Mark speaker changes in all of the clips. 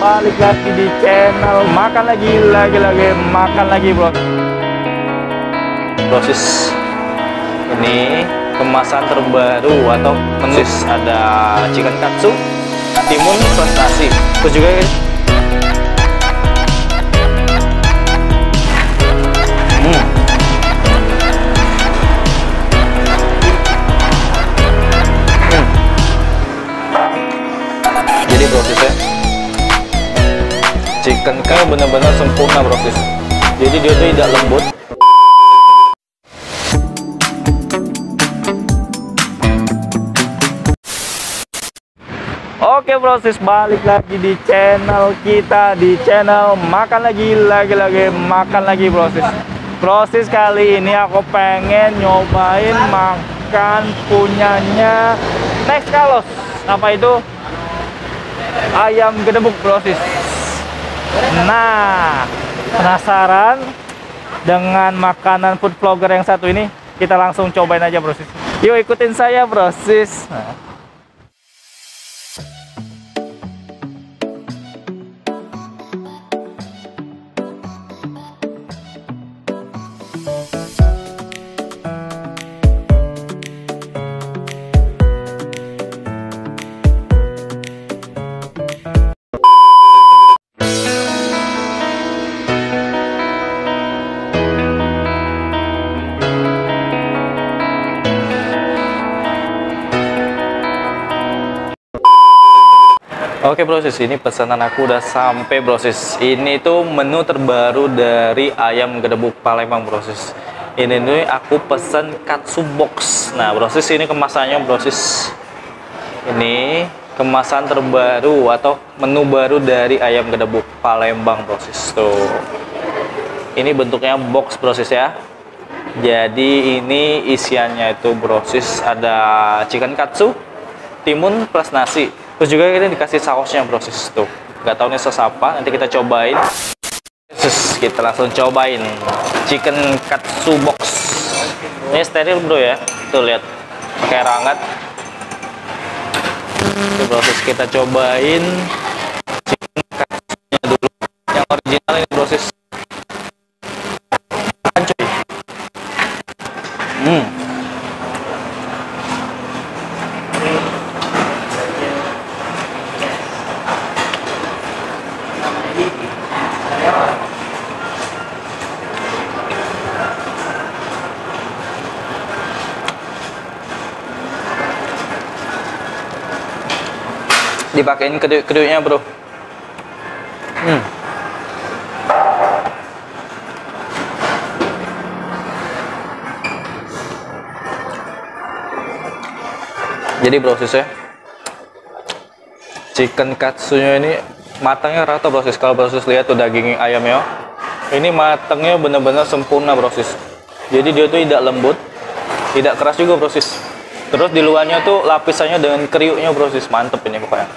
Speaker 1: balik lagi di channel makan lagi makan lagi bro. Proses ini kemasan terbaru atau menu ada chicken katsu, timun plus nasi, terus juga jadi prosesnya chicken katsu benar-benar sempurna proses. Jadi dia tuh tidak lembut. Oke proses, balik lagi di channel kita, di channel makan lagi makan lagi proses kali ini aku pengen nyobain makan punyanya Next Kalos. Apa itu? Ayam gedebuk proses. Nah, penasaran dengan makanan food vlogger yang satu ini? Kita langsung cobain aja proses. Yuk ikutin saya proses. Oke proses, ini pesanan aku udah sampai proses. Ini tuh menu terbaru dari ayam gedebuk Palembang proses. Ini nih aku pesen katsu box. Nah proses ini kemasannya proses. Ini kemasan terbaru atau menu baru dari ayam gedebuk Palembang proses tuh. Ini bentuknya box proses ya. Jadi ini isiannya itu proses ada chicken katsu, timun plus nasi. Terus juga kita dikasih sausnya proses tuh. Nggak tahu nih saus apa, nanti kita cobain. Terus kita langsung cobain chicken katsu box. Ini steril bro ya. Tuh lihat, pakai rangat. Itu proses kita cobain chicken katsunya dulu. Yang original ini proses. Cuy. Dipakein kedua-keduanya bro. Jadi prosesnya chicken katsunya ini matangnya rata proses. Kalau proses lihat tuh daging ayamnya, ini matangnya benar-benar sempurna proses. Jadi dia tuh tidak lembut, tidak keras juga proses. Terus di luarnya tuh lapisannya dengan kriuknya proses, mantep ini pokoknya.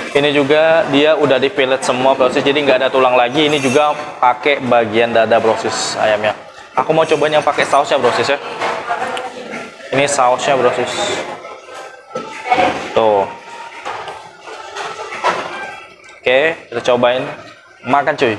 Speaker 1: Ini juga dia udah di fillet semua proses, jadi nggak ada tulang lagi. Ini juga pakai bagian dada proses ayamnya. Aku mau cobain yang pakai sausnya proses ya. Ini sausnya proses. Tuh. Oke, kita cobain makan cuy.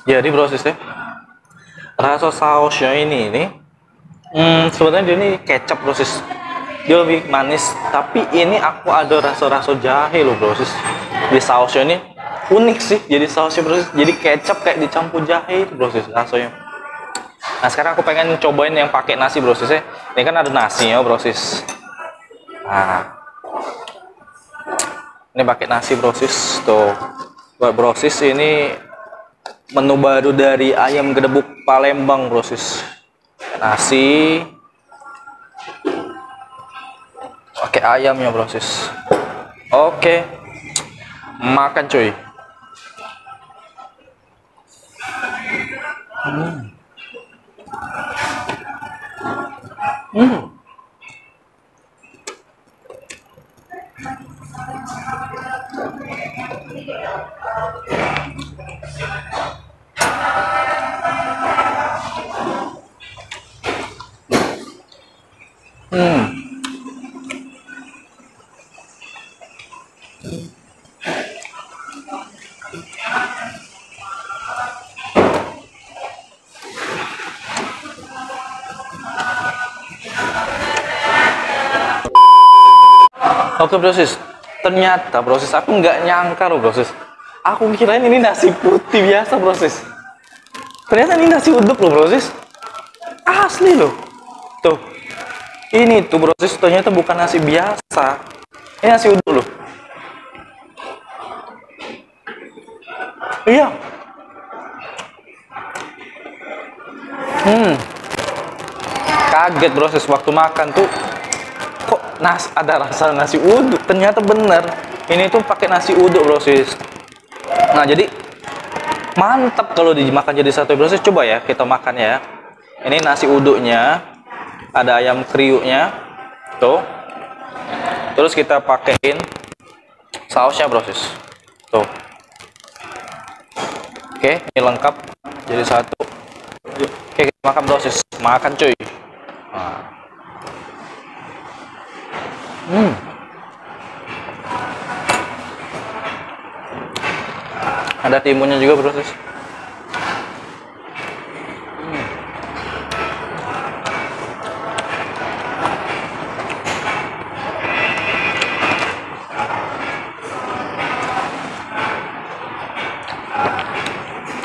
Speaker 1: Jadi prosesnya rasa sausnya ini sebenarnya dia ini kecap proses, dia lebih manis, tapi ini aku ada rasa jahe loh proses di sausnya. Ini unik sih, jadi sausnya proses jadi kecap kayak dicampur jahe itu proses rasanya. Nah sekarang aku pengen cobain yang pakai nasi prosesnya. Ini kan ada nasinya proses. Nah ini pakai nasi proses tuh. Buat proses ini menu baru dari ayam gedebuk Palembang proses. Nasi pakai ayamnya proses. Oke, makan cuy. Oke proses, ternyata proses aku nggak nyangka loh proses. Aku kirain ini nasi putih biasa proses. Ternyata ini nasi uduk loh proses. Asli loh. Tuh, ini tuh proses ternyata bukan nasi biasa. Ini nasi uduk loh. Iya. Kaget proses waktu makan tuh. Kok ada rasa nasi uduk? Ternyata bener. Ini tuh pakai nasi uduk proses. Nah jadi mantap kalau dimakan jadi satu proses. Coba ya kita makan ya. Ini nasi uduknya, ada ayam kriuknya, tuh. Terus kita pakein sausnya proses. Tuh. Oke, ini lengkap jadi satu. Oke, kita makan proses. Makan cuy. Nah. Ada timunnya juga proses.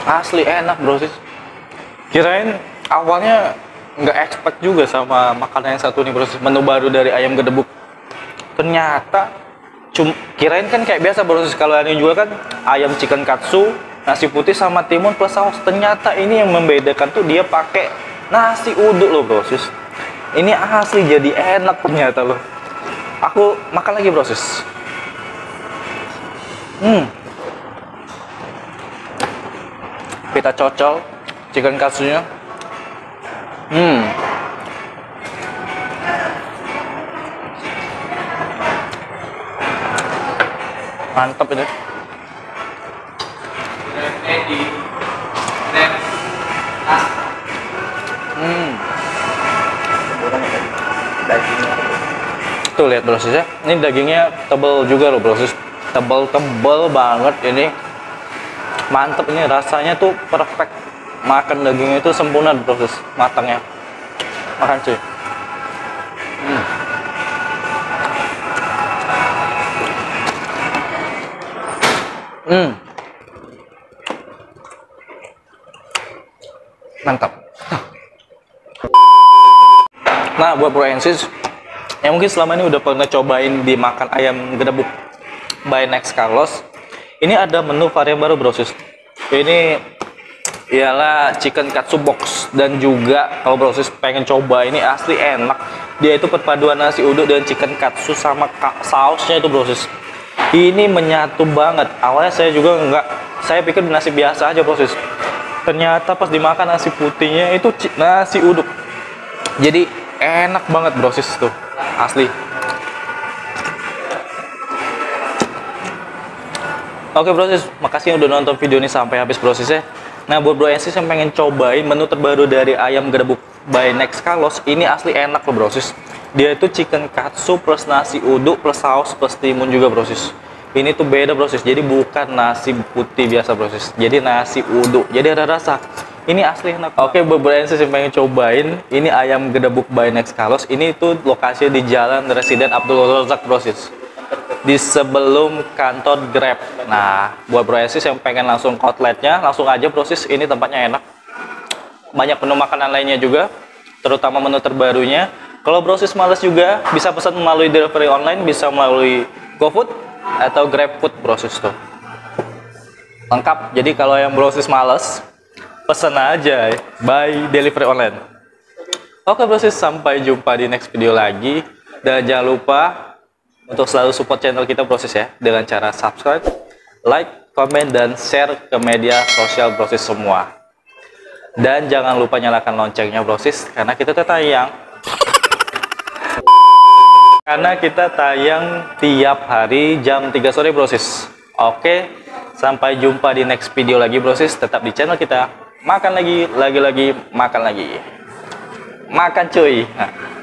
Speaker 1: Asli enak proses. Kirain awalnya nggak expect juga sama makanan yang satu nih proses, menu baru dari ayam gedebuk. Ternyata kirain kan kayak biasa proses, kalau yang dijual kan ayam chicken katsu, nasi putih sama timun plus saus. Ternyata ini yang membedakan tuh dia pakai nasi uduk loh proses. Ini asli jadi enak ternyata loh. Aku makan lagi proses. Kita cocol chicken katsunya. Mantap ini. Tuh lihat proses ya. Ini dagingnya tebal juga loh proses. Tebal banget ini. Mantap ini, rasanya tuh perfect. Makan dagingnya itu sempurna proses matangnya. Makan cuy. Mantap. Nah buat Bro Ensis yang mungkin selama ini udah pernah cobain dimakan ayam gedebuk by Next Carlos, ini ada menu varian baru proses. Ini ialah chicken katsu box, dan juga kalau proses pengen coba ini asli enak. Dia itu perpaduan nasi uduk dan chicken katsu sama sausnya itu proses. Ini menyatu banget. Awalnya saya juga saya pikir nasi biasa aja proses. Ternyata pas dimakan nasi putihnya itu nasi uduk. Jadi enak banget proses tuh, asli. Oke proses, makasih yang udah nonton video ini sampai habis prosesnya. Nah buat Bro Ensis yang pengen cobain menu terbaru dari ayam gedebuk by Next Carlos, ini asli enak loh proses. Dia itu chicken katsu plus nasi uduk plus saus plus timun juga proses. Ini tuh beda proses, jadi bukan nasi putih biasa proses, jadi nasi uduk, jadi ada rasa. Ini asli enak. Oke buat Bro Ensis yang pengen cobain ini ayam gedebuk by Next Carlos, ini tuh lokasinya di Jalan Residen Abdul Razak proses, di sebelum kantor Grab. Nah buat Bro Ensis yang pengen langsung kotletnya, langsung aja proses, ini tempatnya enak. Banyak menu makanan lainnya juga, terutama menu terbarunya. Kalau Bro Ensis males juga, bisa pesan melalui delivery online, bisa melalui GoFood atau GrabFood proses tuh. Lengkap. Jadi kalau yang Bro Ensis males, pesan aja by delivery online. Oke Bro Ensis, sampai jumpa di next video lagi. Dan jangan lupa untuk selalu support channel kita Brosis ya, dengan cara subscribe, like, komen, dan share ke media sosial Brosis semua. Dan jangan lupa nyalakan loncengnya Brosis, karena kita tayang tiap hari jam 3 sore Brosis. Oke, sampai jumpa di next video lagi Brosis. Tetap di channel kita. Makan lagi, makan lagi. Makan cuy. Nah.